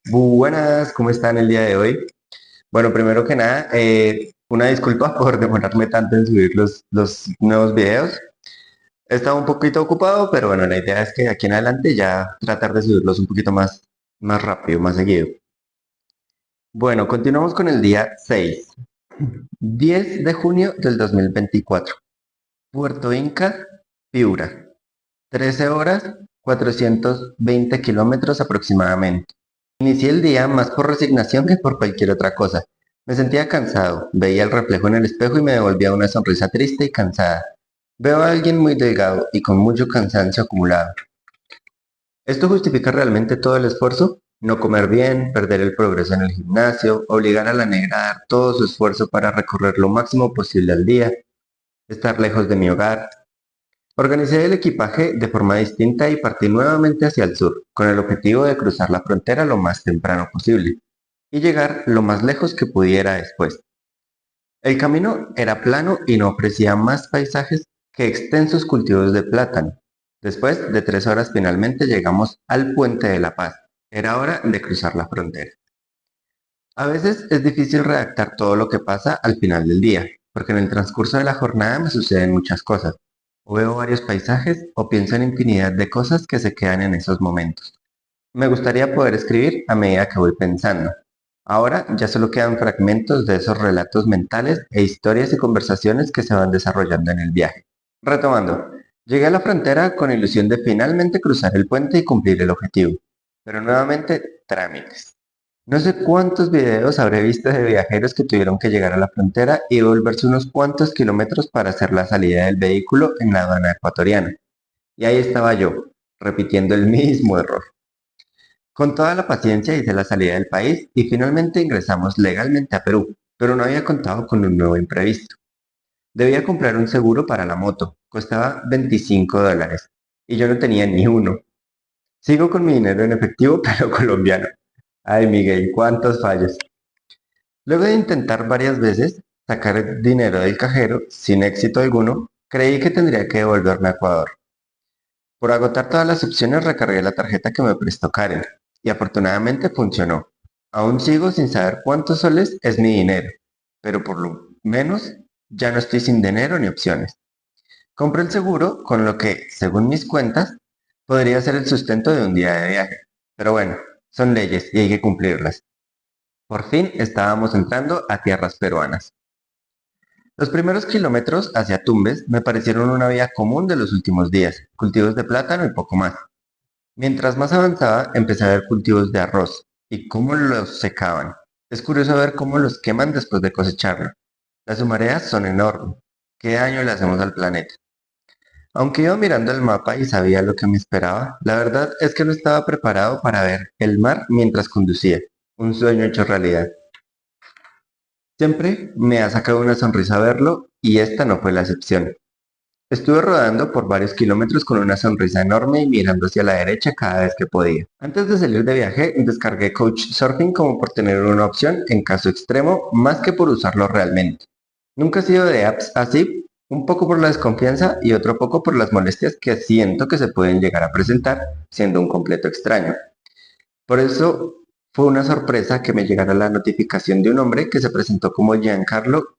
Buenas, ¿cómo están el día de hoy? Bueno, primero que nada, una disculpa por demorarme tanto en subir los nuevos videos. He estado un poquito ocupado, pero bueno, la idea es que de aquí en adelante ya tratar de subirlos un poquito más rápido, más seguido. Bueno, continuamos con el día 6, 10 de junio del 2024. Puerto Inca, Piura. 13 horas, 420 kilómetros aproximadamente. Inicié el día más por resignación que por cualquier otra cosa. Me sentía cansado, veía el reflejo en el espejo y me devolvía una sonrisa triste y cansada. Veo a alguien muy delgado y con mucho cansancio acumulado. ¿Esto justifica realmente todo el esfuerzo? No comer bien, perder el progreso en el gimnasio, obligar a la negra a dar todo su esfuerzo para recorrer lo máximo posible al día, estar lejos de mi hogar. Organicé el equipaje de forma distinta y partí nuevamente hacia el sur, con el objetivo de cruzar la frontera lo más temprano posible y llegar lo más lejos que pudiera después. El camino era plano y no ofrecía más paisajes que extensos cultivos de plátano. Después de 3 horas finalmente llegamos al Puente de la Paz. Era hora de cruzar la frontera. A veces es difícil redactar todo lo que pasa al final del día, porque en el transcurso de la jornada me suceden muchas cosas. O veo varios paisajes o pienso en infinidad de cosas que se quedan en esos momentos. Me gustaría poder escribir a medida que voy pensando. Ahora ya solo quedan fragmentos de esos relatos mentales e historias y conversaciones que se van desarrollando en el viaje. Retomando, llegué a la frontera con ilusión de finalmente cruzar el puente y cumplir el objetivo. Pero nuevamente, trámites. No sé cuántos videos habré visto de viajeros que tuvieron que llegar a la frontera y volverse unos cuantos kilómetros para hacer la salida del vehículo en la aduana ecuatoriana. Y ahí estaba yo, repitiendo el mismo error. Con toda la paciencia hice la salida del país y finalmente ingresamos legalmente a Perú, pero no había contado con un nuevo imprevisto. Debía comprar un seguro para la moto, costaba $25 y yo no tenía ni uno. Sigo con mi dinero en efectivo, pero colombiano. Ay, Miguel, cuántos fallos. Luego de intentar varias veces sacar el dinero del cajero sin éxito alguno, creí que tendría que devolverme a Ecuador. Por agotar todas las opciones recargué la tarjeta que me prestó Karen y afortunadamente funcionó. Aún sigo sin saber cuántos soles es mi dinero, pero por lo menos ya no estoy sin dinero ni opciones. Compré el seguro con lo que, según mis cuentas, podría ser el sustento de un día de viaje. Pero bueno, son leyes y hay que cumplirlas. Por fin estábamos entrando a tierras peruanas. Los primeros kilómetros hacia Tumbes me parecieron una vía común de los últimos días, cultivos de plátano y poco más. Mientras más avanzaba, empecé a ver cultivos de arroz y cómo los secaban. Es curioso ver cómo los queman después de cosecharlo. Las humaredas son enormes. ¿Qué daño le hacemos al planeta? Aunque iba mirando el mapa y sabía lo que me esperaba, la verdad es que no estaba preparado para ver el mar mientras conducía. Un sueño hecho realidad. Siempre me ha sacado una sonrisa verlo y esta no fue la excepción. Estuve rodando por varios kilómetros con una sonrisa enorme y mirando hacia la derecha cada vez que podía. Antes de salir de viaje, descargué Couchsurfing como por tener una opción en caso extremo, más que por usarlo realmente. Nunca he sido de apps así, un poco por la desconfianza y otro poco por las molestias que siento que se pueden llegar a presentar siendo un completo extraño. Por eso fue una sorpresa que me llegara la notificación de un hombre que se presentó como Giancarlo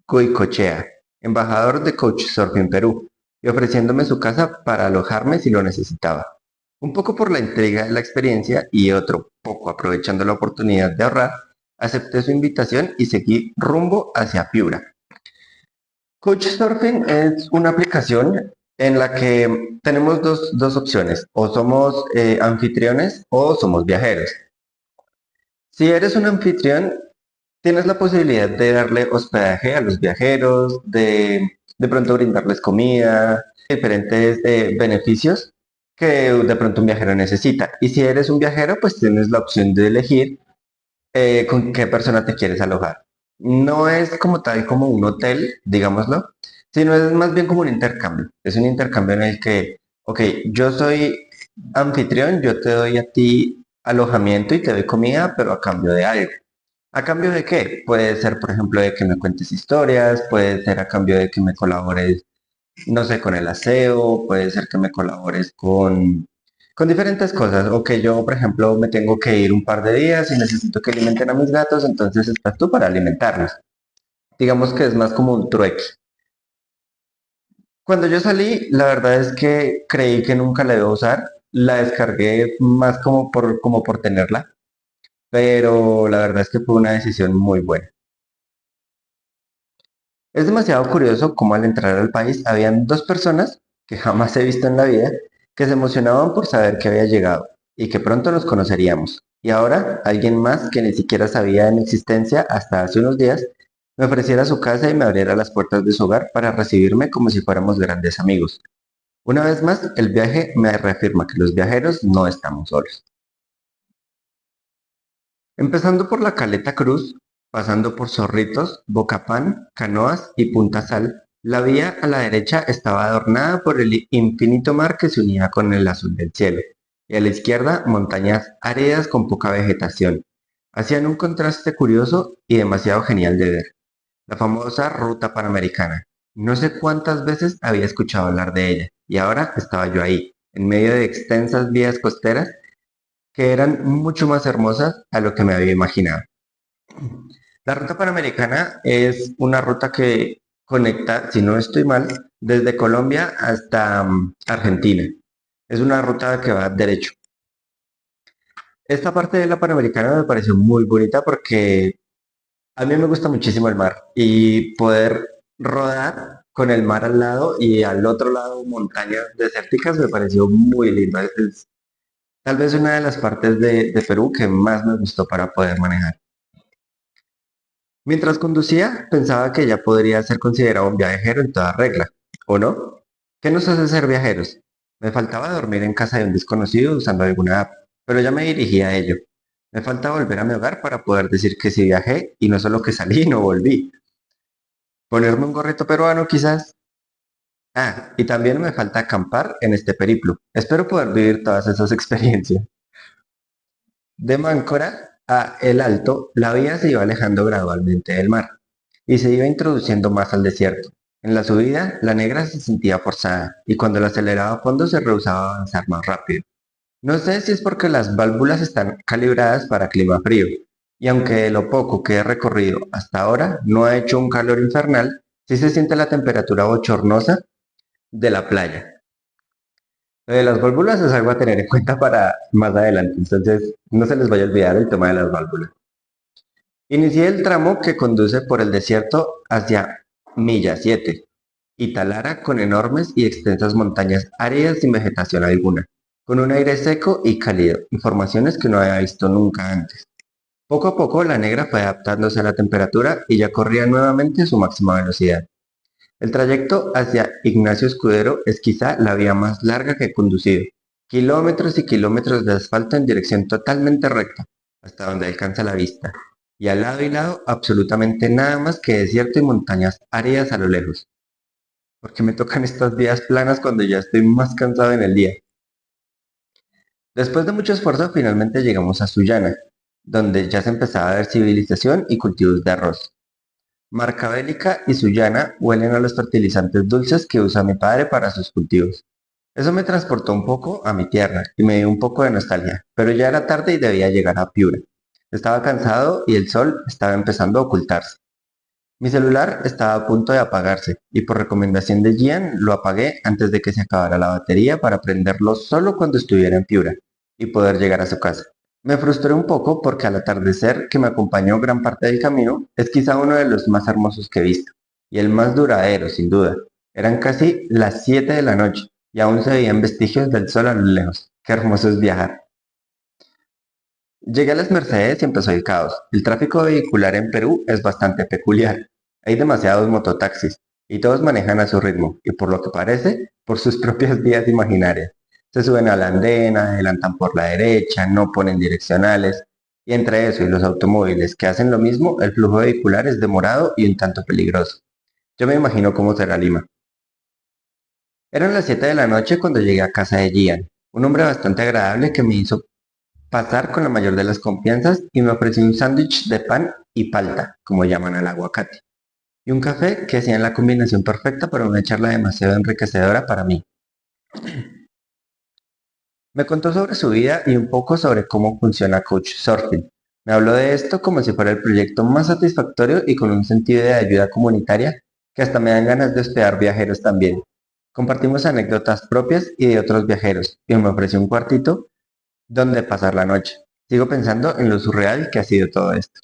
Goicoechea, embajador de Couchsurfing Perú, y ofreciéndome su casa para alojarme si lo necesitaba. Un poco por la intriga de la experiencia y otro poco aprovechando la oportunidad de ahorrar, acepté su invitación y seguí rumbo hacia Piura. Couchsurfing es una aplicación en la que tenemos dos opciones, o somos anfitriones o somos viajeros. Si eres un anfitrión, tienes la posibilidad de darle hospedaje a los viajeros, de pronto brindarles comida, diferentes beneficios que de pronto un viajero necesita. Y si eres un viajero, pues tienes la opción de elegir con qué persona te quieres alojar. No es como tal como un hotel, digámoslo, sino es más bien como un intercambio. Es un intercambio en el que, ok, yo soy anfitrión, yo te doy a ti alojamiento y te doy comida, pero a cambio de algo. ¿A cambio de qué? Puede ser, por ejemplo, de que me cuentes historias, puede ser a cambio de que me colabores, no sé, con el aseo, puede ser que me colabores con diferentes cosas. O que yo, por ejemplo, me tengo que ir un par de días y necesito que alimenten a mis gatos, entonces estás tú para alimentarlos. Digamos que es más como un trueque. Cuando yo salí, la verdad es que creí que nunca la iba a usar. La descargué más como por tenerla, pero la verdad es que fue una decisión muy buena. Es demasiado curioso cómo al entrar al país habían dos personas que jamás he visto en la vida que se emocionaban por saber que había llegado y que pronto nos conoceríamos. Y ahora alguien más que ni siquiera sabía de mi existencia hasta hace unos días me ofreciera su casa y me abriera las puertas de su hogar para recibirme como si fuéramos grandes amigos. Una vez más, el viaje me reafirma que los viajeros no estamos solos. Empezando por la Caleta Cruz, pasando por Zorritos, Bocapán, Canoas y Punta Sal, la vía a la derecha estaba adornada por el infinito mar que se unía con el azul del cielo, y a la izquierda montañas áridas con poca vegetación. Hacían un contraste curioso y demasiado genial de ver. La famosa Ruta Panamericana. No sé cuántas veces había escuchado hablar de ella, y ahora estaba yo ahí, en medio de extensas vías costeras que eran mucho más hermosas a lo que me había imaginado. La ruta panamericana es una ruta que conecta, si no estoy mal, desde Colombia hasta Argentina. Es una ruta que va derecho. Esta parte de la panamericana me pareció muy bonita porque a mí me gusta muchísimo el mar y poder rodar con el mar al lado y al otro lado montañas desérticas me pareció muy lindo. Es tal vez una de las partes de Perú que más me gustó para poder manejar. Mientras conducía, pensaba que ya podría ser considerado un viajero en toda regla, ¿o no? ¿Qué nos hace ser viajeros? Me faltaba dormir en casa de un desconocido usando alguna app, pero ya me dirigía a ello. Me falta volver a mi hogar para poder decir que sí viajé y no solo que salí y no volví. Ponerme un gorrito peruano quizás. Ah, y también me falta acampar en este periplo. Espero poder vivir todas esas experiencias. De Máncora a El Alto, la vía se iba alejando gradualmente del mar y se iba introduciendo más al desierto. En la subida, la negra se sentía forzada y cuando la aceleraba a fondo se rehusaba a avanzar más rápido. No sé si es porque las válvulas están calibradas para clima frío y aunque de lo poco que he recorrido hasta ahora no ha hecho un calor infernal, sí se siente la temperatura bochornosa de la playa. Lo de las válvulas es algo a tener en cuenta para más adelante, entonces no se les vaya a olvidar el tema de las válvulas. Inicié el tramo que conduce por el desierto hacia Milla 7 y Talara con enormes y extensas montañas áridas sin vegetación alguna, con un aire seco y cálido, informaciones que no había visto nunca antes. Poco a poco la negra fue adaptándose a la temperatura y ya corría nuevamente a su máxima velocidad. El trayecto hacia Ignacio Escudero es quizá la vía más larga que he conducido. Kilómetros y kilómetros de asfalto en dirección totalmente recta, hasta donde alcanza la vista. Y al lado y lado absolutamente nada más que desierto y montañas áridas a lo lejos. Porque me tocan estas vías planas cuando ya estoy más cansado en el día. Después de mucho esfuerzo finalmente llegamos a Sullana, donde ya se empezaba a ver civilización y cultivos de arroz. Marcabélica y Sullana huelen a los fertilizantes dulces que usa mi padre para sus cultivos. Eso me transportó un poco a mi tierra y me dio un poco de nostalgia, pero ya era tarde y debía llegar a Piura. Estaba cansado y el sol estaba empezando a ocultarse. Mi celular estaba a punto de apagarse y por recomendación de Gian lo apagué antes de que se acabara la batería para prenderlo solo cuando estuviera en Piura y poder llegar a su casa. Me frustré un poco porque al atardecer que me acompañó gran parte del camino es quizá uno de los más hermosos que he visto y el más duradero, sin duda. Eran casi las 7 de la noche y aún se veían vestigios del sol a lo lejos. Qué hermoso es viajar. Llegué a las Mercedes y empezó el caos. El tráfico vehicular en Perú es bastante peculiar. Hay demasiados mototaxis y todos manejan a su ritmo y por lo que parece, por sus propias vías imaginarias. Se suben a la andena, adelantan por la derecha, no ponen direccionales y entre eso y los automóviles que hacen lo mismo, el flujo vehicular es demorado y un tanto peligroso. Yo me imagino cómo será Lima. Eran las 7 de la noche cuando llegué a casa de Gian, un hombre bastante agradable que me hizo pasar con la mayor de las confianzas y me ofreció un sándwich de pan y palta, como llaman al aguacate, y un café que hacían la combinación perfecta para una charla demasiado enriquecedora para mí. Me contó sobre su vida y un poco sobre cómo funciona Couchsurfing. Me habló de esto como si fuera el proyecto más satisfactorio y con un sentido de ayuda comunitaria que hasta me dan ganas de hospedar viajeros también. Compartimos anécdotas propias y de otros viajeros y me ofreció un cuartito donde pasar la noche. Sigo pensando en lo surreal que ha sido todo esto.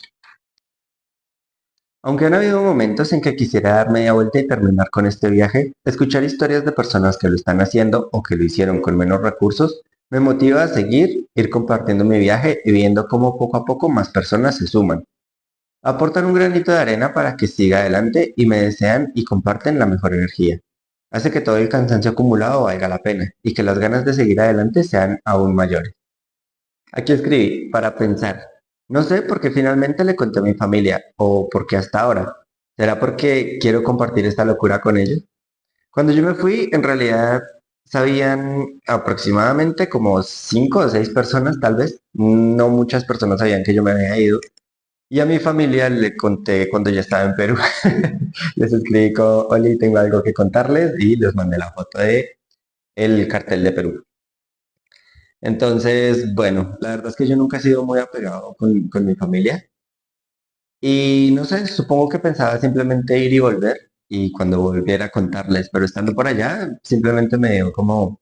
Aunque han habido momentos en que quisiera dar media vuelta y terminar con este viaje, escuchar historias de personas que lo están haciendo o que lo hicieron con menos recursos me motiva a seguir, ir compartiendo mi viaje y viendo cómo poco a poco más personas se suman. Aportan un granito de arena para que siga adelante y me desean y comparten la mejor energía. Hace que todo el cansancio acumulado valga la pena y que las ganas de seguir adelante sean aún mayores. Aquí escribí para pensar. No sé por qué finalmente le conté a mi familia o por qué hasta ahora. ¿Será porque quiero compartir esta locura con ellos? Cuando yo me fui, en realidad sabían aproximadamente como 5 o 6 personas, tal vez. No muchas personas sabían que yo me había ido. Y a mi familia le conté cuando ya estaba en Perú. Les escribí como, Oli, tengo algo que contarles y les mandé la foto de el cartel de Perú. Entonces, bueno, la verdad es que yo nunca he sido muy apegado con mi familia y no sé, supongo que pensaba simplemente ir y volver y cuando volviera a contarles, pero estando por allá simplemente me dio como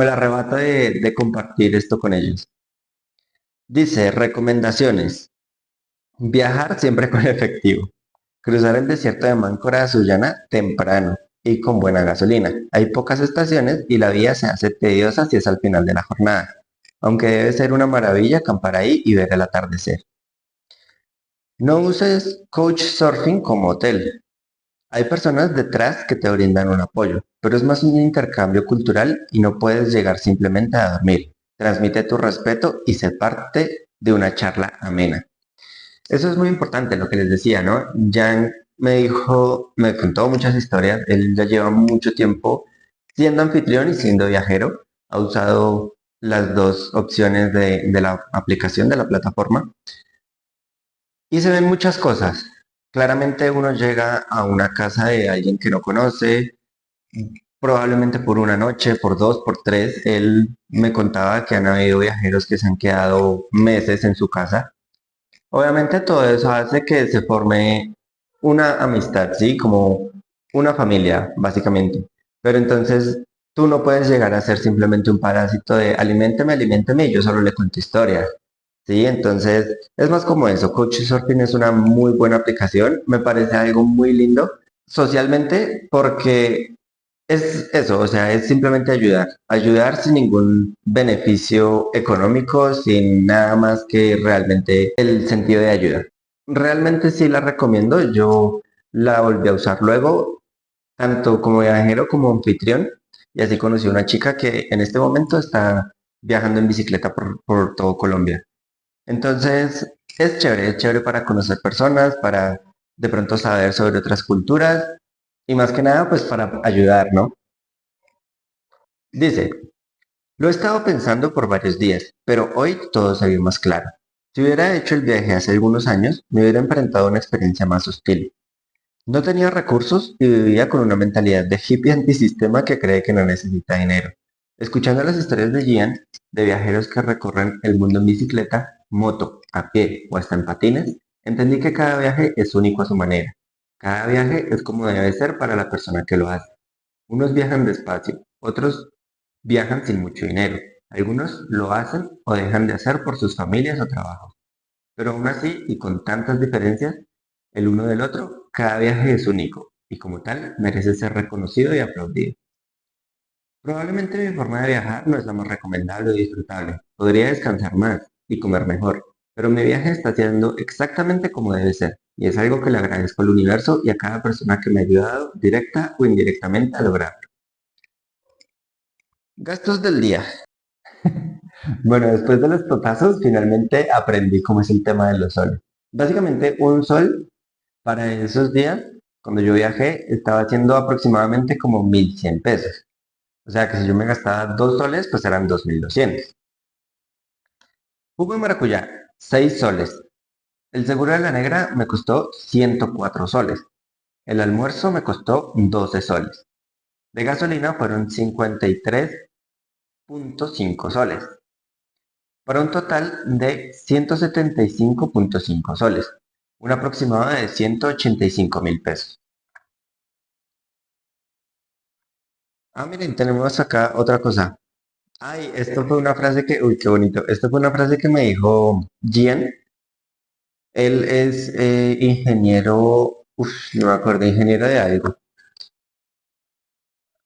el arrebato de compartir esto con ellos. Dice, recomendaciones. Viajar siempre con efectivo. Cruzar el desierto de Máncora a Sullana temprano y con buena gasolina. Hay pocas estaciones y la vía se hace tediosa si es al final de la jornada, aunque debe ser una maravilla acampar ahí y ver el atardecer. No uses Couchsurfing como hotel. Hay personas detrás que te brindan un apoyo, pero es más un intercambio cultural y no puedes llegar simplemente a dormir. Transmite tu respeto y sé parte de una charla amena. Eso es muy importante, lo que les decía, ¿no? Jan me dijo, me contó muchas historias, él ya lleva mucho tiempo siendo anfitrión y siendo viajero, ha usado las dos opciones de la aplicación, de la plataforma, y se ven muchas cosas. Claramente uno llega a una casa de alguien que no conoce, probablemente por una noche, por dos, por tres. Él me contaba que han habido viajeros que se han quedado meses en su casa. Obviamente todo eso hace que se forme una amistad, ¿sí? Como una familia, básicamente. Pero entonces tú no puedes llegar a ser simplemente un parásito de aliménteme, aliménteme y yo solo le cuento historias, ¿sí? Entonces es más como eso. Couchsurfing es una muy buena aplicación, me parece algo muy lindo socialmente porque es eso, o sea, es simplemente ayudar, ayudar sin ningún beneficio económico, sin nada más que realmente el sentido de ayuda. Realmente sí la recomiendo, yo la volví a usar luego, tanto como viajero como anfitrión, y así conocí a una chica que en este momento está viajando en bicicleta por todo Colombia. Entonces, es chévere para conocer personas, para de pronto saber sobre otras culturas y más que nada, pues para ayudar, ¿no? Dice, lo he estado pensando por varios días, pero hoy todo se vio más claro. Si hubiera hecho el viaje hace algunos años, me hubiera enfrentado a una experiencia más hostil. No tenía recursos y vivía con una mentalidad de hippie antisistema que cree que no necesita dinero. Escuchando las historias de Gian, de viajeros que recorren el mundo en bicicleta, moto, a pie o hasta en patines, entendí que cada viaje es único a su manera. Cada viaje es como debe ser para la persona que lo hace. Unos viajan despacio, otros viajan sin mucho dinero. Algunos lo hacen o dejan de hacer por sus familias o trabajos. Pero aún así, y con tantas diferencias el uno del otro, cada viaje es único y como tal merece ser reconocido y aplaudido. Probablemente mi forma de viajar no es la más recomendable o disfrutable. Podría descansar más y comer mejor, pero mi viaje está siendo exactamente como debe ser y es algo que le agradezco al universo y a cada persona que me ha ayudado directa o indirectamente a lograrlo. Gastos del día. Bueno, después de los totazos, finalmente aprendí cómo es el tema de los soles. Básicamente, un sol para esos días, cuando yo viajé, estaba haciendo aproximadamente como 1.100 pesos. O sea que si yo me gastaba 2 soles, pues eran 2.200. Jugo de maracuyá, 6 soles. El seguro de la negra me costó 104 soles. El almuerzo me costó 12 soles. De gasolina fueron 53 soles, para un total de 175,5 soles, un aproximado de 185.000 pesos. Ah, miren, tenemos acá otra cosa. Ay, esto fue una frase que, uy, qué bonito. Esto fue una frase que me dijo Gian. Él es ingeniero, no me acuerdo, ingeniero de algo.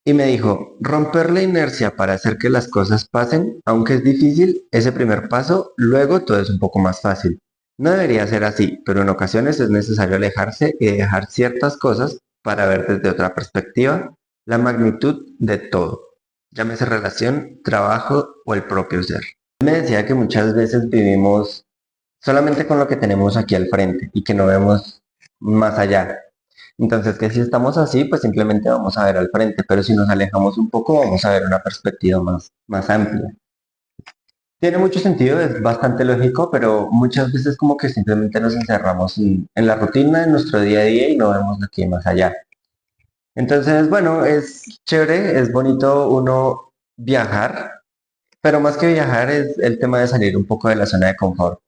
Y me dijo, romper la inercia para hacer que las cosas pasen, aunque es difícil, ese primer paso, luego todo es un poco más fácil. No debería ser así, pero en ocasiones es necesario alejarse y dejar ciertas cosas para ver desde otra perspectiva la magnitud de todo, llámese relación, trabajo o el propio ser. Me decía que muchas veces vivimos solamente con lo que tenemos aquí al frente y que no vemos más allá. Entonces, que si estamos así, pues simplemente vamos a ver al frente, pero si nos alejamos un poco, vamos a ver una perspectiva más amplia. Tiene mucho sentido, es bastante lógico, pero muchas veces como que simplemente nos encerramos en la rutina, en nuestro día a día y no vemos lo que hay más allá. Entonces, bueno, es chévere, es bonito uno viajar, pero más que viajar es el tema de salir un poco de la zona de confort,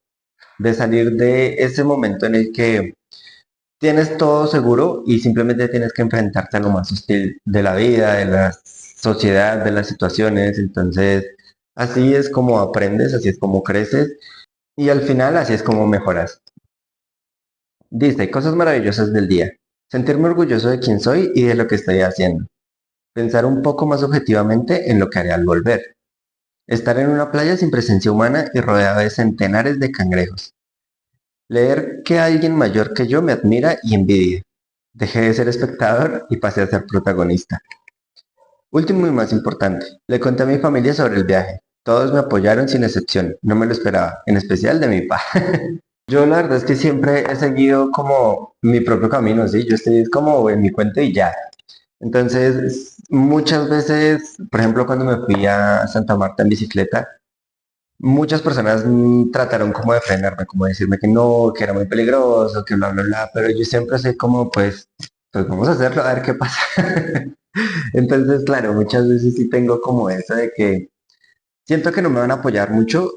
de salir de ese momento en el que tienes todo seguro y simplemente tienes que enfrentarte a lo más hostil de la vida, de la sociedad, de las situaciones. Entonces, así es como aprendes, así es como creces y al final así es como mejoras. Dice, cosas maravillosas del día. Sentirme orgulloso de quién soy y de lo que estoy haciendo. Pensar un poco más objetivamente en lo que haré al volver. Estar en una playa sin presencia humana y rodeado de centenares de cangrejos. Leer que alguien mayor que yo me admira y envidia. Dejé de ser espectador y pasé a ser protagonista. Último y más importante, le conté a mi familia sobre el viaje. Todos me apoyaron sin excepción, no me lo esperaba, en especial de mi papá. Yo la verdad es que siempre he seguido como mi propio camino, ¿sí? Yo estoy como en mi cuento y ya. Entonces, muchas veces, por ejemplo, cuando me fui a Santa Marta en bicicleta, muchas personas trataron como de frenarme, como decirme que no, que era muy peligroso, que bla, bla, bla, pero yo siempre sé como, pues vamos a hacerlo, a ver qué pasa. Entonces, claro, muchas veces sí tengo como eso de que siento que no me van a apoyar mucho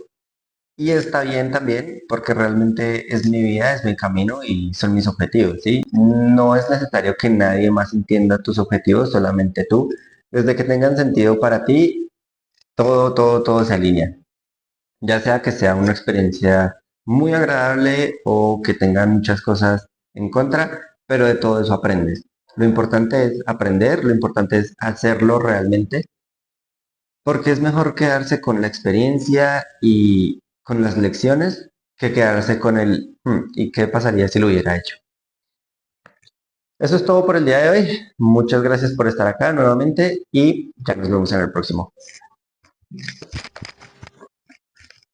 y está bien también porque realmente es mi vida, es mi camino y son mis objetivos, ¿sí? No es necesario que nadie más entienda tus objetivos, solamente tú. Desde que tengan sentido para ti, todo se alinea. Ya sea que sea una experiencia muy agradable o que tengan muchas cosas en contra, pero de todo eso aprendes. Lo importante es aprender, lo importante es hacerlo realmente, porque es mejor quedarse con la experiencia y con las lecciones que quedarse con el ¿y qué pasaría si lo hubiera hecho? Eso es todo por el día de hoy. Muchas gracias por estar acá nuevamente y ya nos vemos en el próximo.